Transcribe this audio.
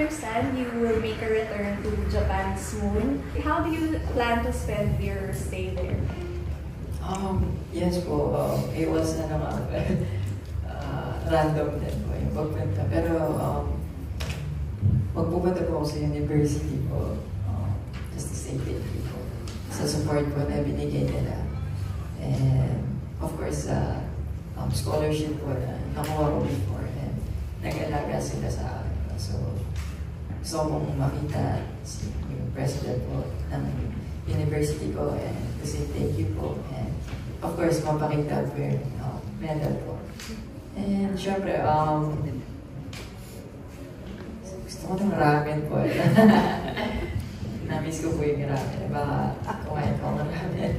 understand you will make a return to Japan soon. How do you plan to spend your stay there? Yes po, it was random din po yung pagpunta. Pero magpupunta po ako sa university po just to say thank you po sa support po na binigay nila. And of course, scholarship po na nakuha ko before and nag-alaga sila sa akin. So, gusto kong makita yung president po ng university ko and to say thank you po. And of course, mapakita po yung medal po. And syempre, gusto ko ng ramen po. Na-miss ko po yung ramen. Baka kumain ko ng ramen.